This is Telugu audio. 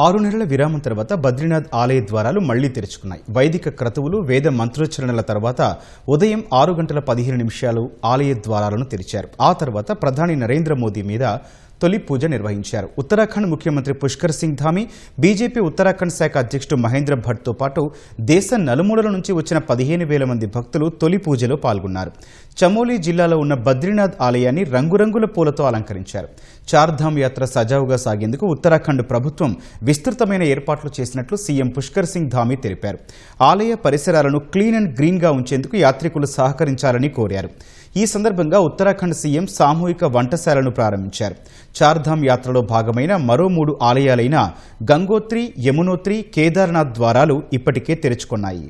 6 నెలల విరామం తర్వాత బద్రీనాథ్ ఆలయ ద్వారాలు మళ్లీ తెరుచుకున్నాయి. వైదిక క్రతువులు, వేద మంత్రోచ్చరణల తర్వాత ఉదయం 6:15 ఆలయ ద్వారాలను తెరిచారు. ఆ తర్వాత ప్రధాని నరేంద్ర మోదీ మీద తొలి పూజ నిర్వహించారు. ఉత్తరాఖండ్ ముఖ్యమంత్రి పుష్కర్ సింగ్ ధామీ, బీజేపీ ఉత్తరాఖండ్ శాఖ అధ్యక్షుడు మహేంద్ర భట్తో పాటు దేశ నలుమూలల నుంచి వచ్చిన 15,000 మంది భక్తులు తొలి పూజలో పాల్గొన్నారు. చమోలీ జిల్లాలో ఉన్న బద్రీనాథ్ ఆలయాన్ని రంగురంగుల పూలతో అలంకరించారు. చార్ధామ్ యాత్ర సజావుగా సాగేందుకు ఉత్తరాఖండ్ ప్రభుత్వం విస్తృతమైన ఏర్పాట్లు చేసినట్లు సీఎం పుష్కర్ సింగ్ ధామీ తెలిపారు. ఆలయ పరిసరాలను క్లీన్ అండ్ గ్రీన్ గా ఉంచేందుకు యాత్రికులు సహకరించాలని కోరారు. ఈ సందర్భంగా ఉత్తరాఖండ్ సీఎం సామూహిక వంటశాలను ప్రారంభించారు. చార్ధామ్ యాత్రలో భాగమైన మరో 3 ఆలయాలైన గంగోత్రి, యమునోత్రి, కేదార్నాథ్ ద్వారాలు ఇప్పటికే తెరుచుకున్నాయి.